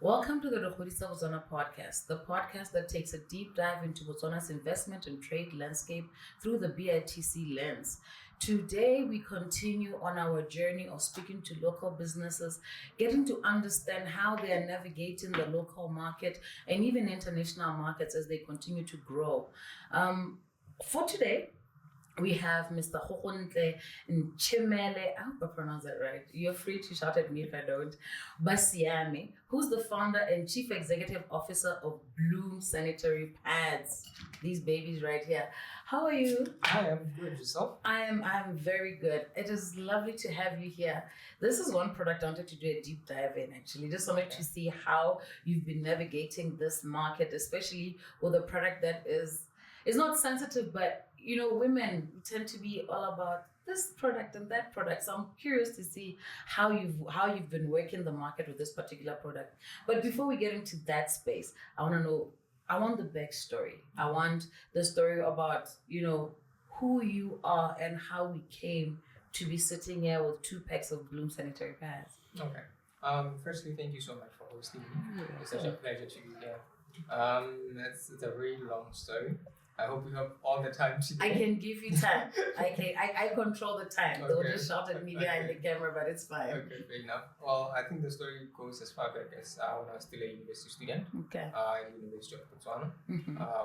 Welcome to the Re Godisa Botswana podcast, the podcast that takes a deep dive into Botswana's investment and trade landscape through the BITC lens. Today, we continue on our journey of speaking to local businesses, getting to understand how they are navigating the local market and even international markets as they continue to grow. For today, we have Mr. Gogontle Basiami. I hope I pronounce that right. You're free to shout at me if I don't. Basiami, who's the founder and chief executive officer of Blooms Sanitary Pads. These babies right here. How are you? Hi, I'm good. Yourself? I'm very good. It is lovely to have you here. This is one product I wanted to do a deep dive in, actually. Just wanted to see how you've been navigating this market, especially with a product that is not sensitive, but women tend to be all about this product and that product. So I'm curious to see how you've been working the market with this particular product. But before we get into that space, I want the backstory. I want the story about, who you are and how we came to be sitting here with 2 packs of Bloom Sanitary Pads. Okay. Firstly, thank you so much for hosting me. It's such a pleasure to be here. It's a very long story. I hope you have all the time today. I can give you time. I control the time. Okay. They'll just shout at me behind the camera, but it's fine. Okay, fair enough. Well, I think the story goes as far back as when I was still a university student. Okay. In the University of Botswana,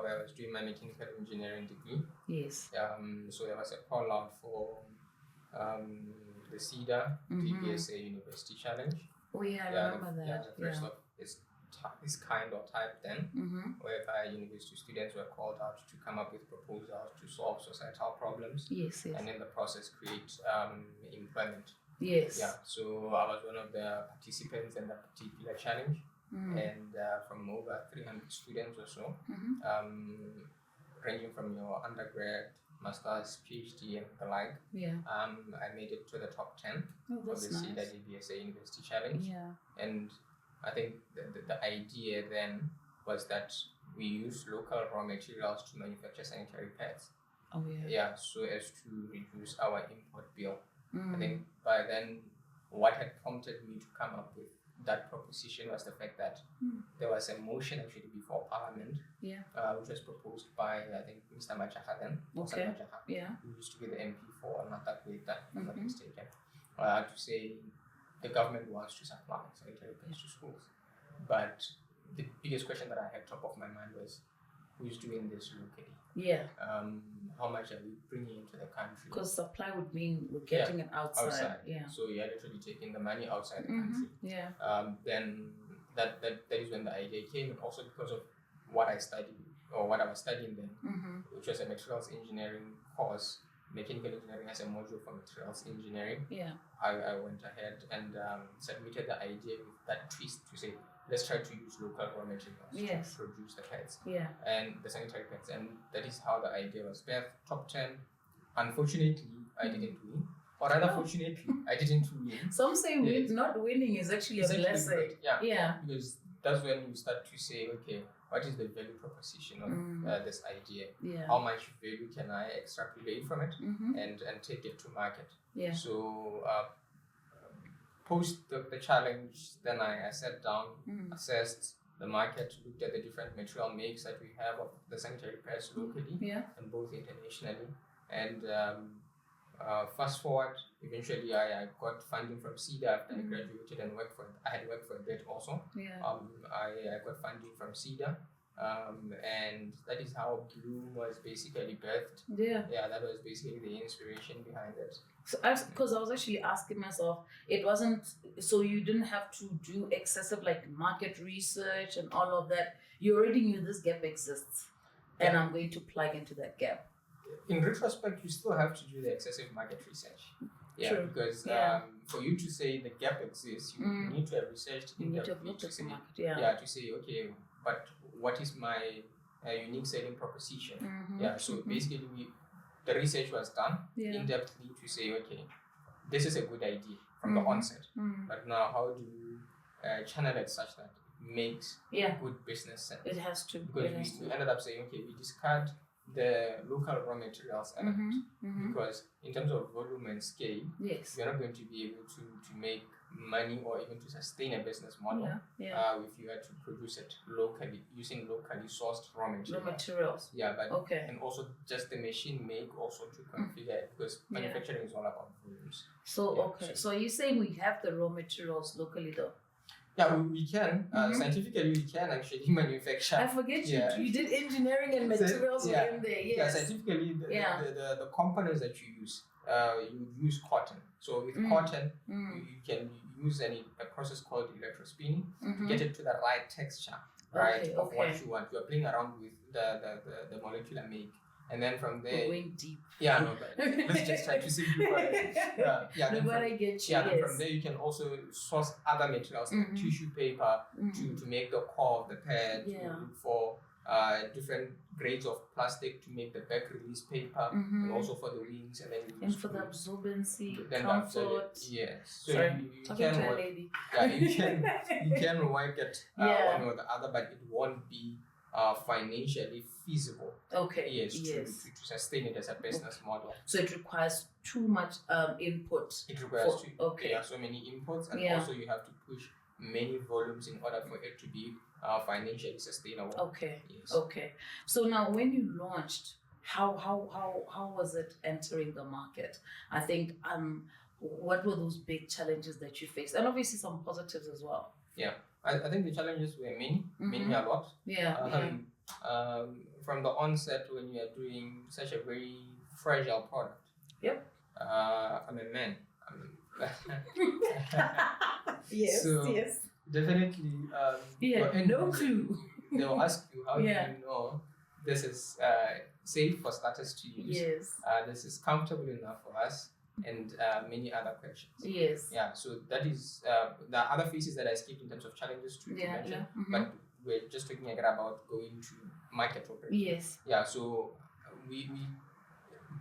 where I was doing my mechanical engineering degree. Yes. So there was a call out for the CEDA DBSA University Challenge. Oh yeah, I remember that. The first of its kind or type then, whereby university students were called out to come up with proposals to solve societal problems. Yes. And in the process create employment. Yes. Yeah. So I was one of the participants in that particular challenge, and from over 300 students or so, ranging from your undergrad, master's, PhD, and the like. Yeah. I made it to the top 10 of the CEDA DBSA University Challenge. Yeah. And I think the idea then was that we use local raw materials to manufacture sanitary pads. Oh yeah. Yeah, so as to reduce our import bill. I think by then, what had prompted me to come up with that proposition was the fact that there was a motion actually before Parliament, which was proposed by I think Mr. Machaha then, who used to be the MP for Natakweta, if I'm not mistaken, to say the government wants to supply sanitary pads to schools. But the biggest question that I had top of my mind was, who's doing this locally? Yeah. How much are we bringing into the country? Because supply would mean we're getting it outside. Yeah. So you're literally taking the money outside the country. Yeah. Then that is when the idea came, and also because of what I studied or what I was studying then, which was a materials engineering course. Mechanical engineering has a module for materials engineering. Yeah. I went ahead and submitted the idea with that twist to say, let's try to use local raw materials to produce the pads and the sanitary pads. And that is how the idea was birthed. Top 10. Unfortunately, I didn't win. Or rather, fortunately, I didn't win. Some say not winning is actually a blessing. Yeah. Because that's when you start to say, okay, what is the value proposition of this idea? Yeah. How much value can I extrapolate from it and take it to market? Yeah. So post the challenge, then I sat down, assessed the market, looked at the different material makes that we have of the sanitary pads locally and both internationally. And fast forward, eventually I got funding from CEDA after I graduated and I had worked for a bit also. Yeah. I got funding from CEDA, and that is how Bloom was basically birthed. Yeah. Yeah, that was basically the inspiration behind it. So because I was actually asking myself, it wasn't, so you didn't have to do excessive like market research and all of that. You already knew this gap exists and I'm going to plug into that gap. In retrospect, you still have to do the excessive market research. Yeah, true. Because for you to say the gap exists, you need to have researched in depth to say, to say, okay, but what is my unique selling proposition? So basically, the research was done in depthly to say, okay, this is a good idea from the onset, but now how do you channel it such that it makes good business sense? It has to. Because we ended up saying, okay, we discard the local raw materials element, because in terms of volume and scale, yes, you're not going to be able to make money or even to sustain a business model if you had to produce it locally using locally sourced raw materials. Yeah, but and also just the machine make also to configure it, because manufacturing is all about volumes. So so you're saying we have the raw materials locally though? Yeah, we can. Scientifically, we can actually manufacture. I forget you did engineering and materials in there. Yes. Yeah, scientifically, the components that you use, you use cotton. So with cotton, you can use a process called electrospinning to get it to the right texture, right, of what you want. You are playing around with the molecular make. And then from there, we're going deep. Yeah, no, but let's just try to simplify it. I get you. Then from there you can also source other materials like tissue paper to make the core of the pad. To look for different grades of plastic to make the back release paper, and also for the wings, and then and for the absorbency, comfort. Yes. So sorry, you can work. Yeah, you can work it one or the other, but it won't be financially feasible. Yes. To sustain it as a business model. So it requires too much input. It requires there are so many inputs, and also you have to push many volumes in order for it to be financially sustainable. Yes. So now when you launched, how was it entering the market? I think what were those big challenges that you faced? And obviously some positives as well. Yeah. I think the challenges were many a lot. From the onset, when you are doing such a very fragile product. I'm a man. Yes. Definitely. No clue. They'll ask you, how do you know this is safe for starters to use? Yes. This is comfortable enough for us. And many other questions. Yes. Yeah. So that is the other phases that I skipped in terms of challenges to mention. But we're just talking about going to market operation. Yes. Yeah. So we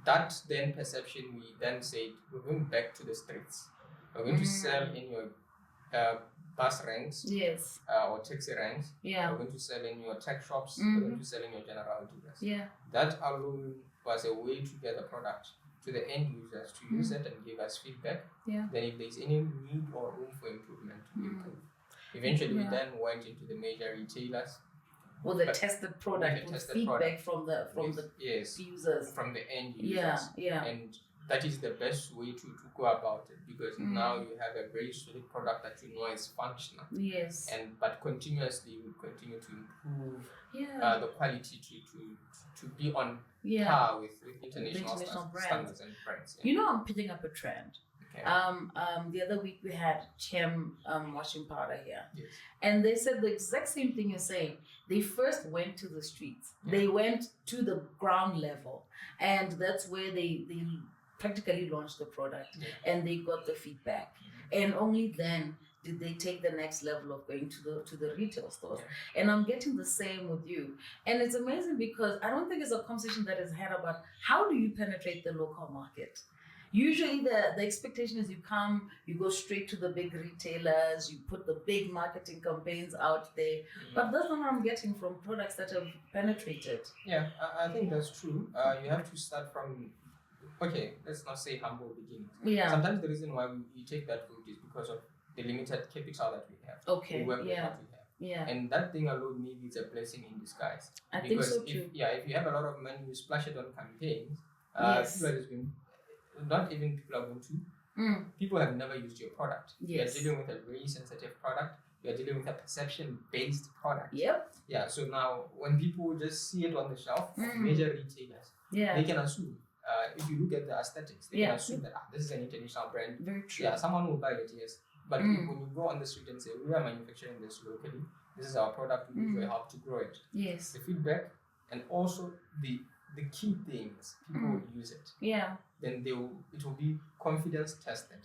that then perception, we then said we're going back to the streets. We're going to sell in your bus ranks. Yes. Or taxi ranks. Yeah. We're going to sell in your tech shops. We're going to sell in your general dealers. Yeah. That alone was a way to get the product to the end users to use it and give us feedback. Yeah. Then if there's any need or room for improvement, to improve. Eventually we then went into the major retailers. With the tested product, with feedback from the users. From the end users. Yeah. And that is the best way to go about it, because now you have a very solid product that you know is functional. Yes. But continuously we continue to improve the quality to be on par with international standards and brands. You know, I'm picking up a trend. Okay. The other week we had Chem washing powder here. Yes. And they said the exact same thing you're saying. They first went to the streets. They went to the ground level. And that's where they practically launched the product. And they got the feedback. And only then did they take the next level of going to the retail stores. And I'm getting the same with you. And it's amazing because I don't think it's a conversation that is had about how do you penetrate the local market. Usually the expectation is you go straight to the big retailers, you put the big marketing campaigns out there. But that's not what I'm getting from products that have penetrated. Yeah, I think that's true. You have to start from, let's not say humble beginnings. Yeah. Sometimes the reason why we take that route is because of the limited capital that we have. We work with what we have. Yeah. And that thing alone, maybe it's a blessing in disguise. I think so too. If you have a lot of money, you splash it on campaigns. People are going to. People have never used your product. You're dealing with a very sensitive product. You're dealing with a perception-based product. Yep. Yeah. So now, when people just see it on the shelf, major retailers, they can assume. If you look at the aesthetics, they can assume that this is an international brand. Very true. Yeah, someone will buy it, yes. But when you go on the street and say, we are manufacturing this locally, this is our product, we will help to grow it. Yes. The feedback and also the key things, people will use it. Yeah. Then it will be confidence tested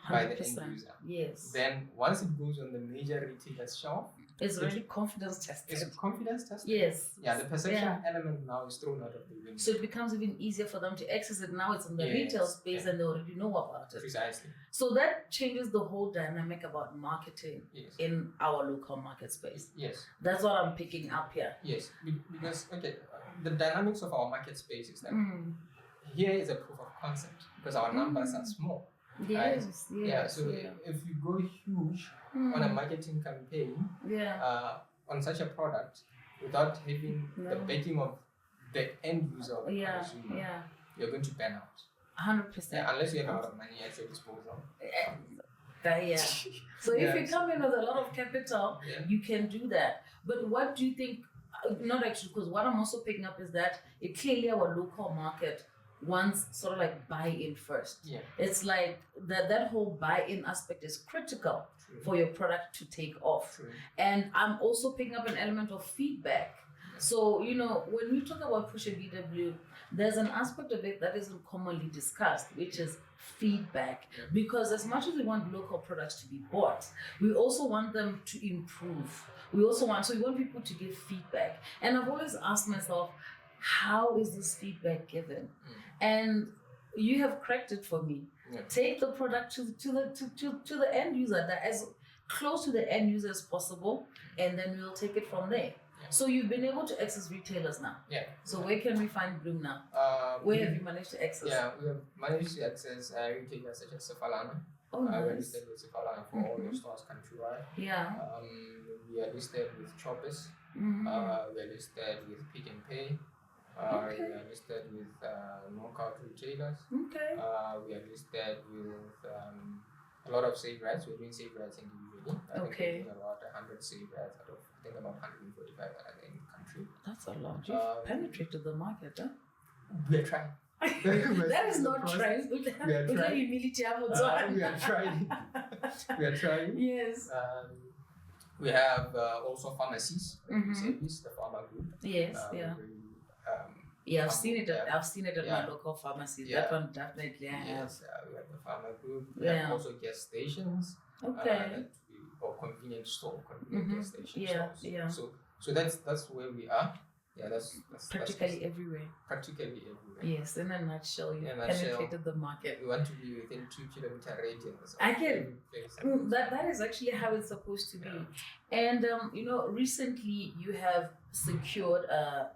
100%. By the end user. Yes. Then once it goes on the major retailer's shelf, it's already confidence tested. It's confidence tested. Yes. Yeah, the perception element now is thrown out of the window. So it becomes even easier for them to access it. Now it's in the retail space and they already know about it. Precisely. So that changes the whole dynamic about marketing Yes. in our local market space. Yes. That's what I'm picking up here. Yes. Because the dynamics of our market space is that here is a proof of concept because our numbers are small. Yes. Right? Yes. So if you go huge on a marketing campaign, on such a product without having the backing of the end user or the consumer, you're going to burn out. 100%. Unless you have a lot of money at your disposal. So if you come in with a lot of capital, you can do that. But what do you think? Not actually, because what I'm also picking up is that it clearly our local market wants sort of like buy-in first. Yeah. It's like that whole buy-in aspect is critical for your product to take off. And I'm also picking up an element of feedback. So, when we talk about Push a BW, there's an aspect of it that isn't commonly discussed, which is feedback. Because as much as we want local products to be bought, we also want them to improve. We want people to give feedback. And I've always asked myself, how is this feedback given? And you have cracked it for me. Take the product to the end user, that as close to the end user as possible, and then we'll take it from there. So you've been able to access retailers now. So where can we find Bloom now? Where have you managed to access? We have managed to access retailers such as Sefalana. Oh, nice. We're listed with Sefalana for all your stores countrywide. We are listed with Choppers. We are listed with Pick and Pay. We are listed with knockout retailers. We are listed with a lot of save rights. We're doing save rights individually. I think we're doing about 100 save rights out of, I think, about 145 that are in the country. That's a lot. You've penetrated the market, huh? We're trying. That is not trying. We are trying. We are trying. We are trying. Yes. We have also pharmacies. Service, the pharma group. Yes. I've seen it. I've seen it at my local pharmacy. That one definitely I have. Yes, we have the pharma group. We have also gas stations. Or convenience gas station stores. So that's where we are. That's practically everywhere. Yes, in a nutshell, you penetrated the market. We want to be within 2 kilometer radius. I get that is actually how it's supposed to be. And recently you have secured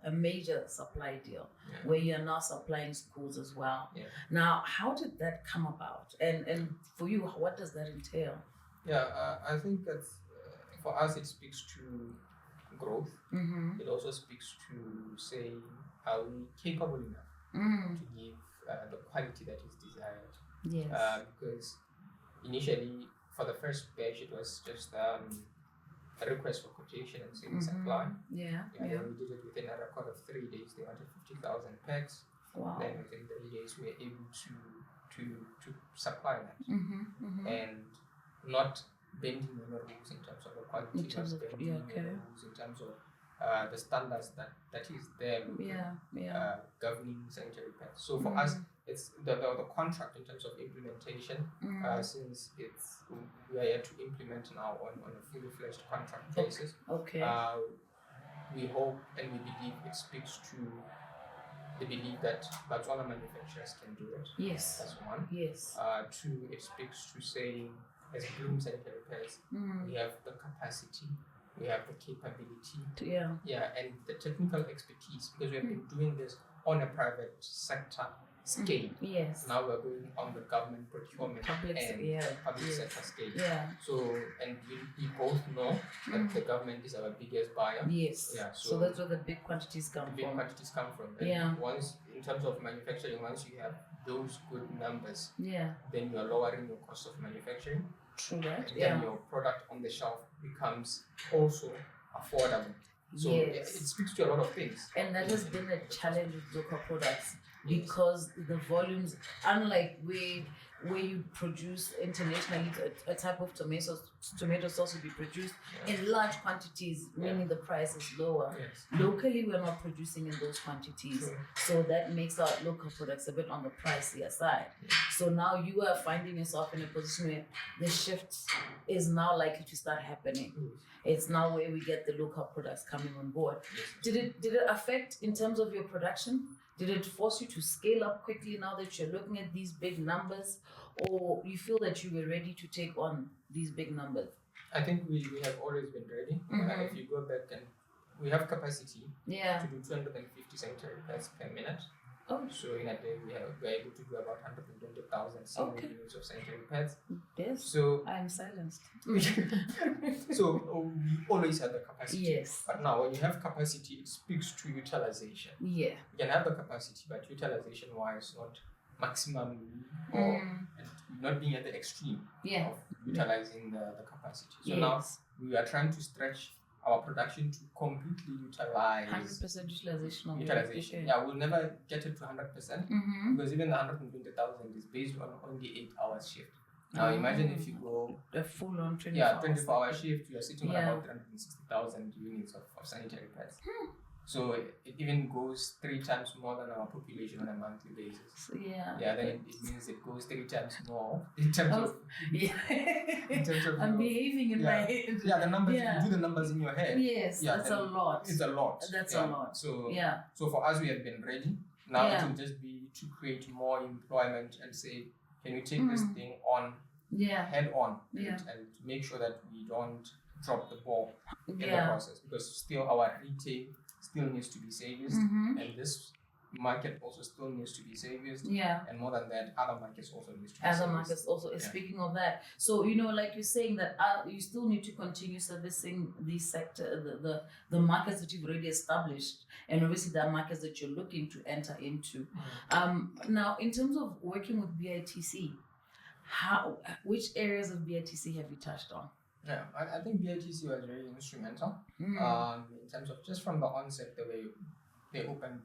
a major supply deal where you are now supplying schools as well. Now, how did that come about? And for you, what does that entail? I think that for us it speaks to growth. It also speaks to say, are we capable enough to give the quality that is desired? Yes. Because initially, for the first batch, it was just a request for quotation and saying supply. Then we did it within a record of 3 days. They wanted 50,000 packs. Wow. Then within 3 days, we were able to supply that. And not bending the rules in terms of the quality, in terms of rules in terms of the standards that is there governing sanitary pads. So for us, it's the contract in terms of implementation. Since we are here to implement now on a fully fledged contract basis. We hope and we believe it speaks to the belief that Botswana manufacturers can do it. Yes. That's one. Yes. Two, it speaks to saying, as Blooms Sanitary Pads, we have the capacity, we have the capability, and the technical expertise, because we have been doing this on a private sector scale. Yes. Now we're going on the government procurement public sector scale. So, and we both know that the government is our biggest buyer. Yes. So that's where the big quantities come from. And once, in terms of manufacturing, once you have those good numbers, then you are lowering your cost of manufacturing. True that. Then your product on the shelf becomes also affordable. So it speaks to a lot of things. And that has been a challenge with local products because the volumes, unlike where you produce internationally, a type of tomato sauce will be produced in large quantities, meaning the price is lower. Locally, we're not producing in those quantities. So that makes our local products a bit on the pricier side. So now you are finding yourself in a position where the shift is now likely to start happening. It's now where we get the local products coming on board. Did it affect in terms of your production? Did it force you to scale up quickly now that you're looking at these big numbers? or you feel that you were ready to take on these big numbers? I think we have always been ready. If you go back, and we have capacity to do 250 sanitary pads per minute. Oh. So in a day we are able to do about 120,000 single units of sanitary pads. Yes. So I am silenced. So we always have the capacity. Yes. But now when you have capacity, it speaks to utilization. Yeah. You can have the capacity, but utilization wise, not maximum or not being at the extreme of utilizing the capacity. So now we are trying to stretch our production to completely utilize 100% utilization. Yeah, we'll never get it to 100% because even the 120,000 is based on only 8 hours shift. Now imagine if you go a full on 24-hour shift, you are sitting on about 360,000 units of sanitary pads. So it even goes 3 times more than our population on a monthly basis. Then it means it goes 3 times more in terms of I'm behaving in my head. Yeah, the numbers. You do the numbers in your head. Yes, that's a lot. It's a lot. That's a lot. So for us, we have been ready. Now it will just be to create more employment and say, can we take this thing on head on and make sure that we don't drop the ball in the process, because still our retail still needs to be serviced, and this market also still needs to be serviced, and more than that, other markets also need to be serviced. Other markets also. Speaking of that, so like you're saying that you still need to continue servicing the sector, the markets that you've already established, and obviously the markets that you're looking to enter into. Now, in terms of working with BITC, which areas of BITC have you touched on? Yeah, I think BITC was very instrumental in terms of just from the onset, the way they opened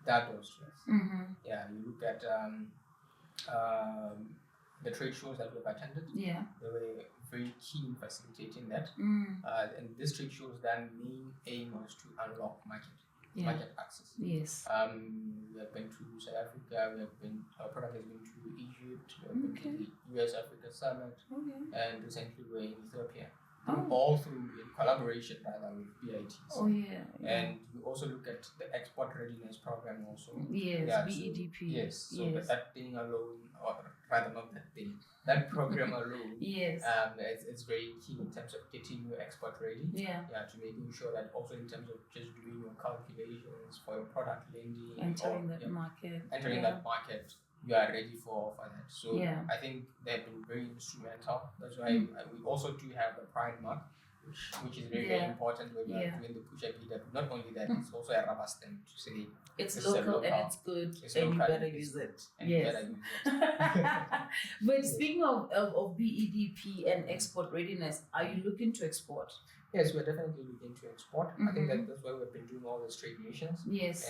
that doors to us. Yeah, you look at the trade shows that we've attended. Yeah, they were very keen facilitating that. And this trade shows that main aim was to unlock market access. Yes. We have been to South Africa. Our product has been to Egypt. We have been to the US Africa Summit, and recently we're in Ethiopia. All through in collaboration with BITC. And we also look at the export readiness program also. BEDP. So that thing alone, or rather not that thing, that program alone, it's very key in terms of getting you export ready. To making sure that also in terms of just doing your calculations for your product lending, entering that market, you are ready for that. So I think they've been very instrumental. That's why we also do have the Pride mark, which is very, very important when we are doing the push IP. That not only that, it's also a rubber stamp to say it's local and it's good, and you better use it. But speaking of BEDP and export readiness, are you looking to export? Yes, we're definitely looking to export. I think that's why we've been doing all the trade missions.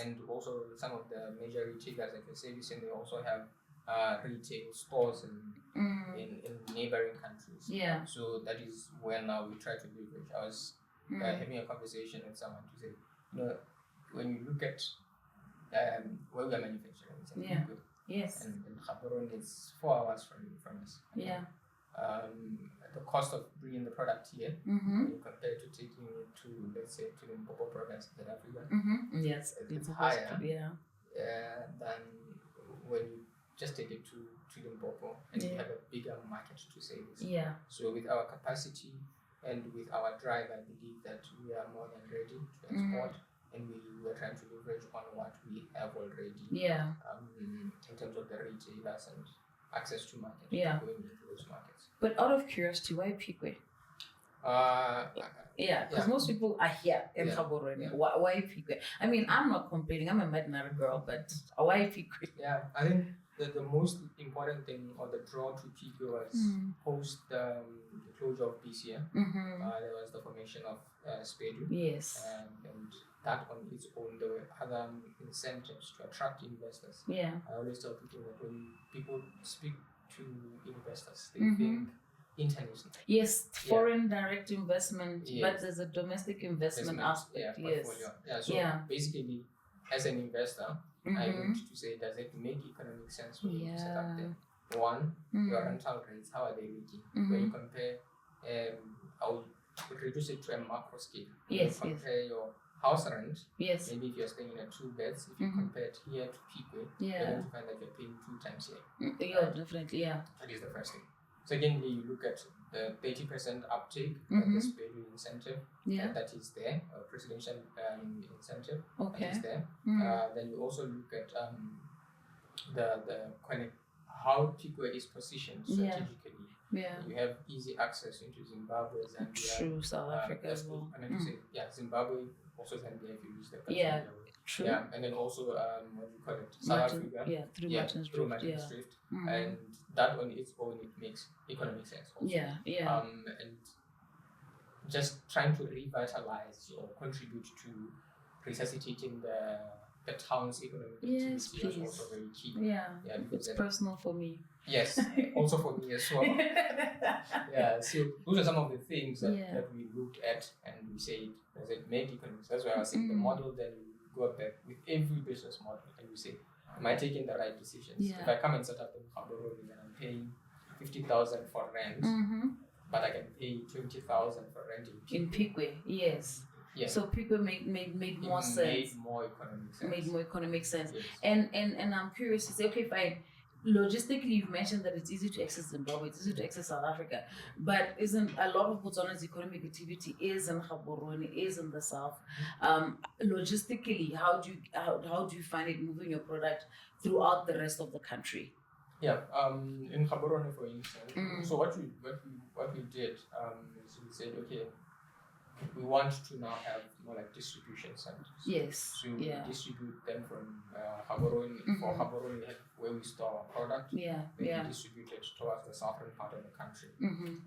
And also some of the major retailers like the service, and they also have retail stores in neighboring countries. So that is where now we try to leverage. I was having a conversation with someone to say, when you look at where we are manufacturing, it's in Igwe. And Gaborone is 4 hours from us. The cost of bringing the product here, when you compare to taking it to, let's say, to the Limpopo province in South Africa, it's higher than when you just take it to Limpopo and you have a bigger market to service. So with our capacity and with our drive, I believe that we are more than ready to export, and we are trying to leverage on what we have already in terms of the retailers and access to market, going into those markets. But out of curiosity, why Pikwe? Because most people are here in Gaborone. Why Pikwe? I mean, I'm not complaining. I'm a Medinari girl, but why Pikwe? Yeah, I think the most important thing, or the draw to Pikwe, was post the closure of BCM. There was the formation of SPEDU. And that on its own, there were other incentives to attract investors. I always tell people that when people speak to investors, they think international. Foreign direct investment, but there's a domestic investment aspect. So basically, as an investor, I need to say, does it make economic sense for you to set up there? One, your rental rates, how are they looking? When you compare, I would reduce it to a macro scale. You compare your house rent, Yes. maybe if you're staying in a 2 beds, if you compare it here to Pique, you're going to find that you're paying 2 times here. Yeah, definitely, yeah. That is the first thing. Secondly, you look at the 30% uptake of this value incentive that is there, presidential incentive that is there. Then you also look at the how Pique is positioned strategically. Yeah. You have easy access into Zimbabwe, Zambia. True, South Africa as well. I meant to say, Zimbabwe, also Zambia if you use the true. Yeah, and then also what do you call it? South Africa. Yeah, through Martin's Drift. And that on its own, it makes economic sense also. Yeah. And just trying to revitalize or contribute to resuscitating the town's economic activity is also very key. Yeah, because it's personal for me. Yes, also for me as well. So those are some of the things that we looked at and we say, does it make economic sense? That's why I was saying the model, then we go back with every business model and we say, am I taking the right decisions? If I come and set up in Gaborone and I'm paying 50,000 for rent, but I can pay 20,000 for rent in Pique. Yes. So people made more sense. Made more economic sense. Made more economic sense. Yes. And I'm curious to say, okay, fine. Logistically, you've mentioned that it's easy to access Zimbabwe, it's easy to access South Africa, but isn't a lot of Botswana's economic activity is in Gaborone, is in the south. Logistically, how do you find it moving your product throughout the rest of the country? Yeah, in Gaborone, for instance. So what we did is we said, okay, we want to now have more like distribution centers. Yes. So we distribute them from Gaborone. For Gaborone, we have where we store our product. We distribute it towards the southern part of the country.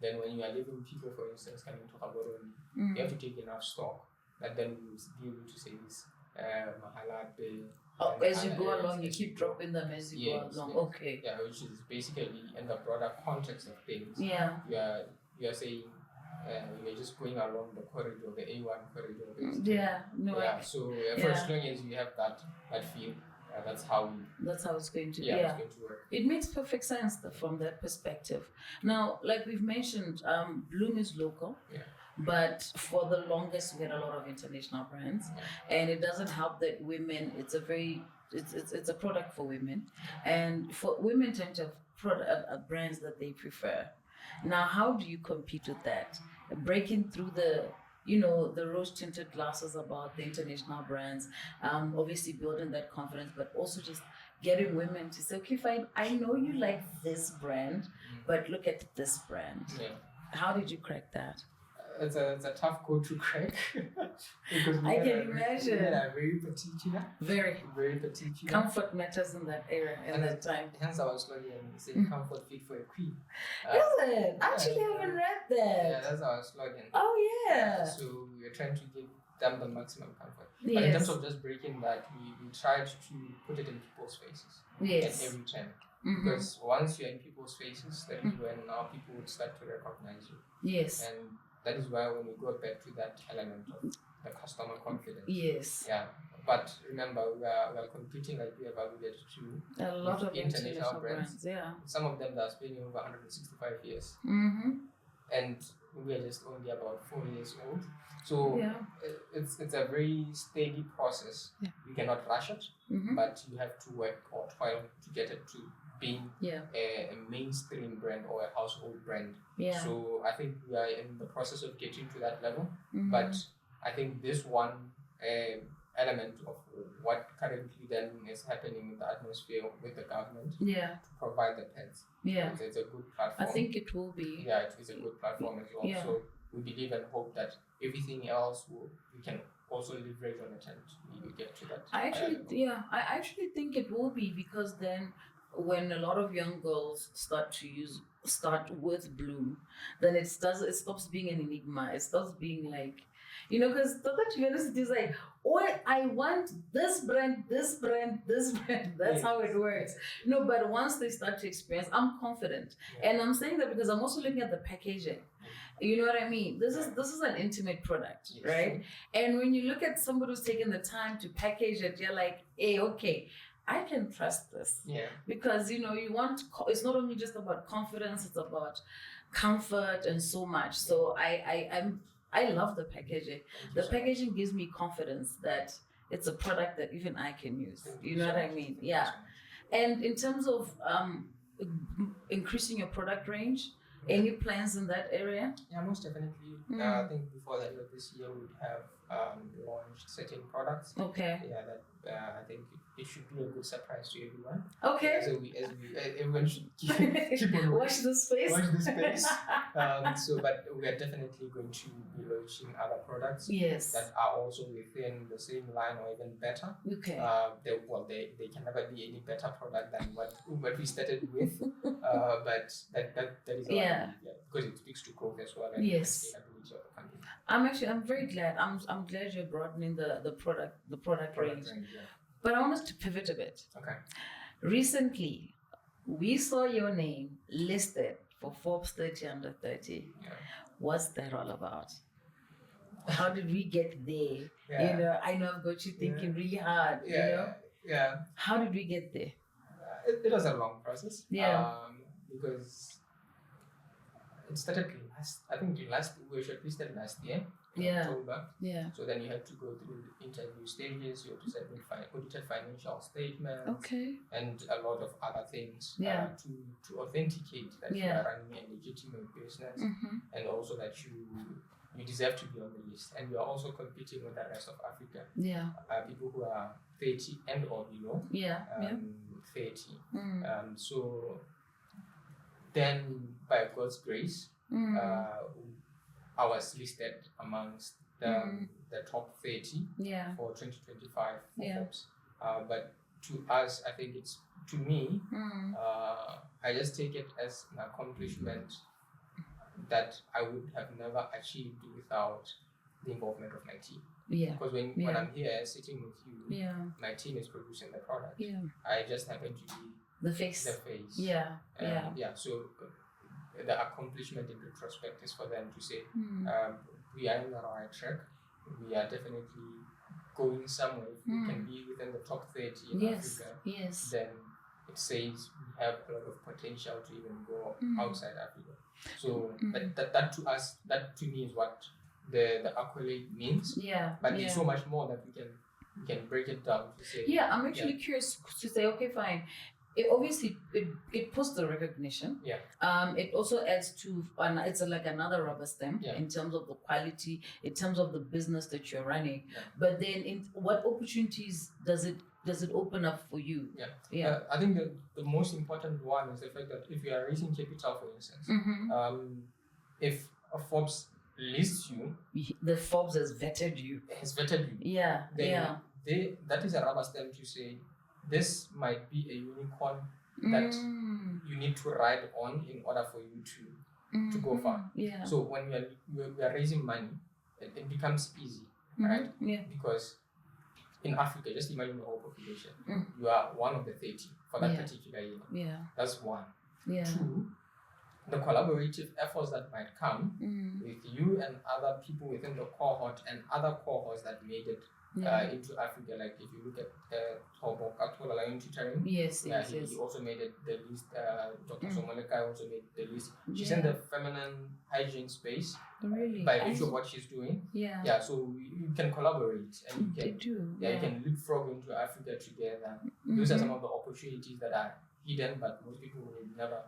Then when you are leaving people, for instance, coming to Gaborone, you have to take enough stock that then you will be able to say this Mahalate. As you go along, you keep dropping them as you go along. Yes. Okay. Yeah, which is basically in the broader context of things. Yeah. You are saying. You're just going along the corridor, the A1 corridor. Basically. So for as long as you have that feel, that's how it's going to it's going to work. It makes perfect sense from that perspective. Now, like we've mentioned, Bloom is local. But for the longest, we had a lot of international brands, and it doesn't help that women. It's a product for women, and for women tend to have brands that they prefer. Now, how do you compete with that? Breaking through the rose-tinted glasses about the international brands, obviously building that confidence, but also just getting women to say, okay, fine, I know you like this brand, but look at this brand. How did you crack that? It's a tough code to crack because I can imagine. Women are very particular. Very particular. Comfort matters in that era, in that time. Hence, I was slogan saying "Comfort fit for a queen." Is it? Actually, I haven't read that. Yeah, that's our slogan. Oh yeah. So we're trying to give them the maximum comfort. But in terms of just breaking that, we tried to put it in people's faces. At every time. Because once you're in people's faces, that is when now people would start to recognize you. Yes. And that is why when we go back to that element of the customer confidence. Yes. Yeah. But remember, we are competing, like we have alluded to, a lot of international brands. Yeah. Some of them that are spending over 165 years. And we are just only about 4 years old. So it's a very steady process. You cannot rush it, but you have to work or toil to get it to being a mainstream brand or a household brand. So I think we are in the process of getting to that level. But I think this one element of what currently then is happening in the atmosphere with the government to provide the pads. It's a good platform. I think it will be. Yeah, it is a good platform as well. So we believe and hope that everything else we can also leverage on it and we get to that. I actually think it will be, because then when a lot of young girls start with Bloom, then it stops being an enigma. It stops being like, because that university is like, oh, I want this brand. That's how it works. But once they start to experience, I'm confident. And I'm saying that because I'm also looking at the packaging. You know what I mean? This is an intimate product, right? And when you look at somebody who's taking the time to package it, you're like, hey, okay, I can trust this. Because, you want, it's not only just about confidence, it's about comfort and so much. So I love the packaging. The So packaging gives me confidence that it's a product that even I can use. thank You know so what I much. mean? Thank you Yeah. so much. And in terms of increasing your product range, any plans in that area? Yeah, most definitely. I think before the end of this year, we'd have launched certain products. Okay. Yeah, that I think it should be a good surprise to everyone. Okay. Everyone should keep on Watch the space. Watch the space. But we are definitely going to be launching other products Yes. that are also within the same line or even better. Okay. They can never be any better product than what we started with. But that is our because it speaks to growth as well and Yes. sustainability of the company. I'm very glad. I'm glad you're broadening the product range. Yeah. But I want us to pivot a bit. Okay. Recently, we saw your name listed for Forbes 30 under 30. Yeah. What's that all about? How did we get there? Yeah. You know, I know I've got you thinking really hard. Yeah. You know, Yeah. how did we get there? It was a long process. Yeah. Because it started we were shortlisted last year. Yeah. October. Yeah. So then you had to go through the interview stages. You had to submit audited financial statements. Okay. And a lot of other things. Yeah. To authenticate that you are running a legitimate business, and also that you deserve to be on the list, and you are also competing with the rest of Africa. Yeah. People who are 30 and or below. Yeah. 30. So then, by God's grace, I was listed amongst the top 30 for 2025 for Forbes. But to us, I think to me, I just take it as an accomplishment that I would have never achieved without the involvement of my team. Yeah. Because when I'm here sitting with you, my team is producing the product. Yeah. I just happen to be the face. Yeah. So the accomplishment in retrospect is for them to say, we are in the right track. We are definitely going somewhere. If we can be within the top 30 in Africa, then it says we have a lot of potential to even go outside Africa. So that to us, that to me is what the accolade means. Yeah. But it's so much more that we can break it down to say. Yeah, I'm actually curious to say, okay, fine. It obviously it puts the recognition. Yeah. It also adds to it's like another rubber stamp in terms of the quality, in terms of the business that you're running. Yeah. But then, what opportunities does it open up for you? Yeah. I think the most important one is the fact that if you are raising capital, for instance, if a Forbes lists you, the Forbes has vetted you. Yeah. That is a rubber stamp to say, this might be a unicorn that you need to ride on in order for you to go far. Yeah. So when we are raising money, it becomes easy, right? Yeah. Because in Africa, just imagine the whole population. You are one of the 30 for that particular year. Yeah. That's one. Yeah. Two, the collaborative efforts that might come with you and other people within the cohort and other cohorts that made it into Africa. Like if you look at Gogontle Basiami, he also made the list. Dr. Somoleka also made the list. She's in the feminine hygiene space by virtue of what she's doing. Yeah. So you can collaborate and you can leapfrog into Africa together. Those are some of the opportunities that are hidden, but most people will never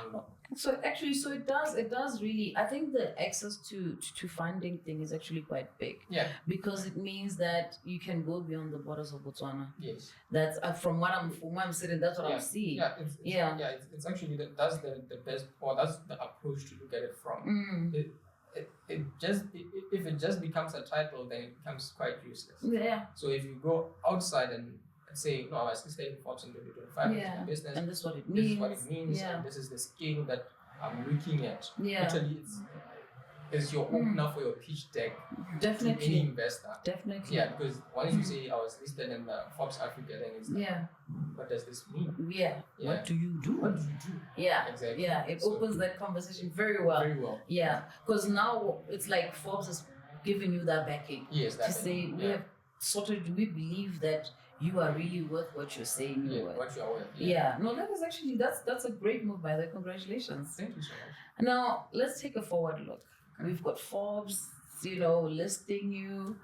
unlock. So it does really. I think the access to funding thing is actually quite big. Yeah. Because it means that you can go beyond the borders of Botswana. Yes. That's from what I'm sitting. That's what I'm seeing. It's actually that's the best, or that's the approach to look at it from. If it just becomes a title, then it becomes quite useless. Yeah. So if you go outside and say, no, I was listed in Forbes in 2025 business, and this is what it means, and this is the scale that I'm looking at. Yeah. Literally, it's your opener for your pitch deck. Definitely. To any investor. Definitely. Yeah, because once you say I was listed in Forbes Africa, then it's like, what does this mean? Yeah. What do you do? Yeah. Exactly. Yeah, it opens that conversation very well. Very well. Yeah, because now it's like Forbes is giving you that backing. Yes, to say we have we believe that you are really worth what you're saying you're worth. What you are worth. Yeah. No, that is actually that's a great move by the. Congratulations. Thank you so much. Now let's take a forward look. We've got Forbes, listing you.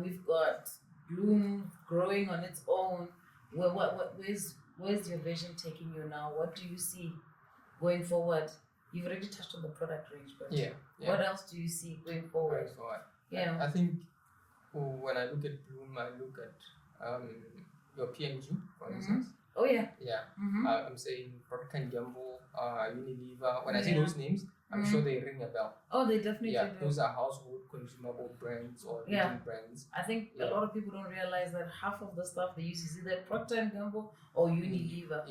We've got Bloom growing on its own. Where's your vision taking you now? What do you see going forward? You've already touched on the product range, but what else do you see going forward? Yeah. I think when I look at Bloom, I look at your PNG, for instance. Oh yeah. Yeah. I'm saying Procter & Gamble, Unilever. When I say those names, I'm sure they ring a bell. Oh, they definitely do. Those are household consumable brands or leading brands. I think a lot of people don't realize that half of the stuff they use is either Procter & Gamble or Unilever.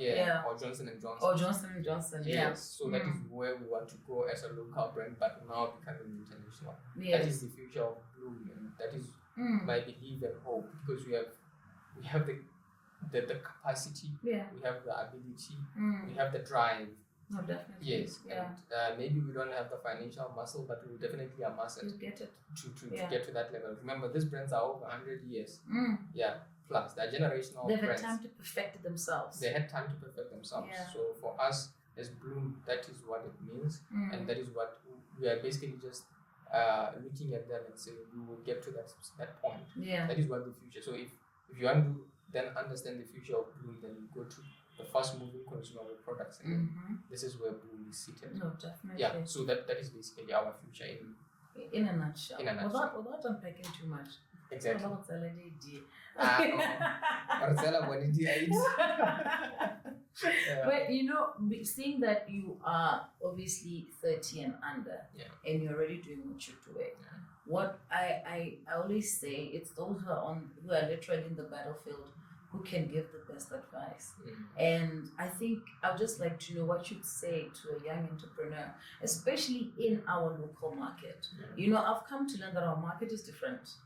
Or Johnson & Johnson. Or Johnson & Johnson, Yes, so that is where we want to go as a local brand, but now becoming international. That is the future of Bloom, and that is my belief and hope, because we have the capacity, we have the ability, we have the drive. No, definitely. Yes, and maybe we don't have the financial muscle, but we'll definitely amass it. To get it. To get to that level. Remember, these brands are over 100 years. Plus, they're generational They've brands. had time to perfect themselves. They had time to perfect themselves. So for us as Bloom, that is what it means, and that is what we are basically just looking at them and saying we will get to that point. That is what the future. So if you want to then understand the future of Bloom, then you go to the fast moving consumable products, and this is where Bloom is seated. No, definitely. Yeah, so that is basically our future in a nutshell. Without unpacking too much. Exactly. But seeing that you are obviously 30 and under, and you're already doing what you're doing, what I always say, it's those who are literally in the battlefield who can give the best advice. And I think I would just like to know what you'd say to a young entrepreneur, especially in our local market. I've come to learn that our market is different.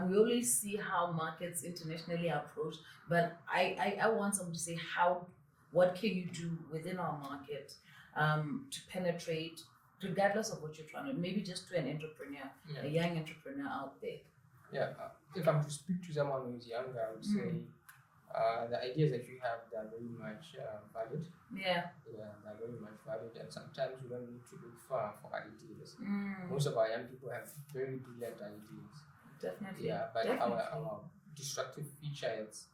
We always see how markets internationally are approached, but I want someone to say what can you do within our market to penetrate, regardless of what you're trying to, maybe just to an entrepreneur, a young entrepreneur out there. If I'm to speak to someone who's younger, I would say the ideas that you have, they're very much valid. They're very much valid, and sometimes we don't need to look far for ideas. Most of our young people have very brilliant ideas. Definitely. But our destructive feature is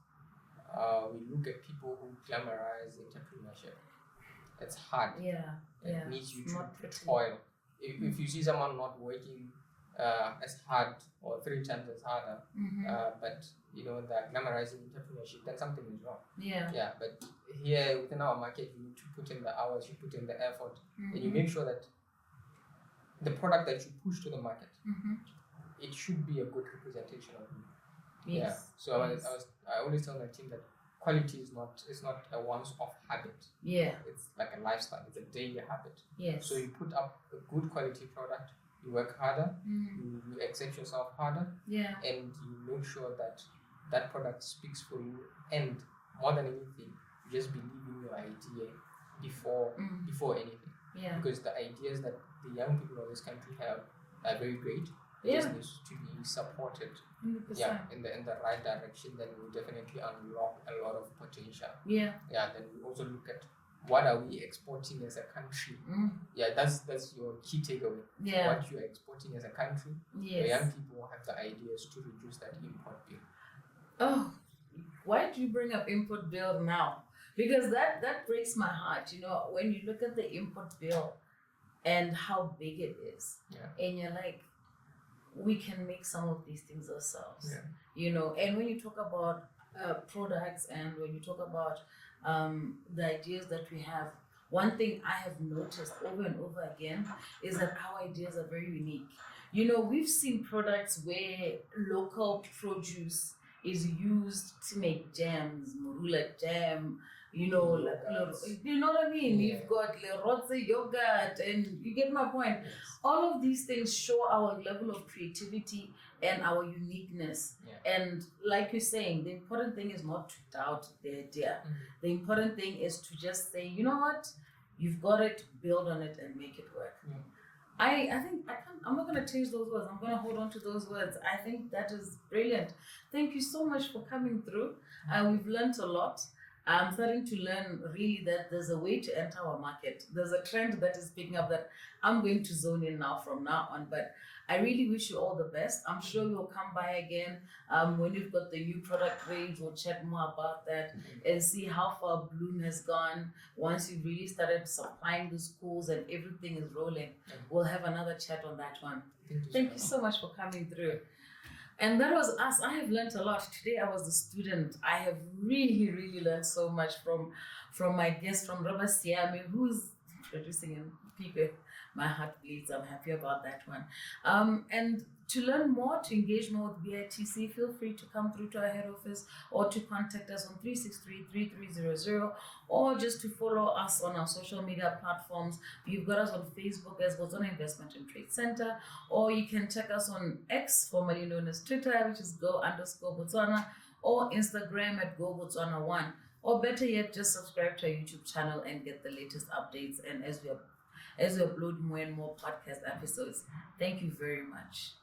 we look at people who glamorize entrepreneurship. It's hard. It needs you to toil. If you see someone not working as hard or 3 times as harder, but they're glamorizing entrepreneurship, then something is wrong. But here within our market, you need to put in the hours, you put in the effort, and you make sure that the product that you push to the market, it should be a good representation of you. So I always tell my team that quality is not a once-off habit. It's like a lifestyle. It's a daily habit. So you put up a good quality product, you work harder, you accept yourself harder, and you make sure that product speaks for you. And more than anything, you just believe in your idea before anything. Because the ideas that the young people of this country have are very great. It just needs to be supported 100%. in the right direction. Then we'll definitely unlock a lot of potential. Then we also look at what are we exporting as a country. That's your key takeaway. What you are exporting as a country. The young people have the ideas to reduce that import bill. Oh, why do you bring up import bill now? Because that breaks my heart. When you look at the import bill and how big it is, and you're like, we can make some of these things ourselves. And when you talk about products, and when you talk about the ideas that we have, one thing I have noticed over and over again is that our ideas are very unique. We've seen products where local produce is used to make jams, morula jam, you know what I mean? You've got Lerotse yogurt, and you get my point. All of these things show our level of creativity and our uniqueness. And like you're saying, the important thing is not to doubt the idea. The important thing is to just say, you know what, you've got it, build on it, and make it work. I'm not going to change those words. I'm going to hold on to those words. I think that is brilliant. Thank you so much for coming through. We've learned a lot. I'm starting to learn really that there's a way to enter our market. There's a trend that is picking up that I'm going to zone in now from now on. But I really wish you all the best. I'm sure you'll come by again when you've got the new product range. We'll chat more about that and see how far Bloom has gone. Once you've really started supplying the schools and everything is rolling, we'll have another chat on that one. Thank you so much for coming through. And that was us. I have learned a lot. Today I was the student. I have really, really learned so much from my guest, from Re Basiami, who's introducing him. People, my heart bleeds. I'm happy about that one. And to learn more, to engage more with BITC, feel free to come through to our head office or to contact us on 363-3300 or just to follow us on our social media platforms. You've got us on Facebook as Botswana Investment and Trade Center, or you can check us on X, formerly known as Twitter, which is go_Botswana, or Instagram at GoBotswana1. Or better yet, just subscribe to our YouTube channel and get the latest updates. And as we upload more and more podcast episodes, thank you very much.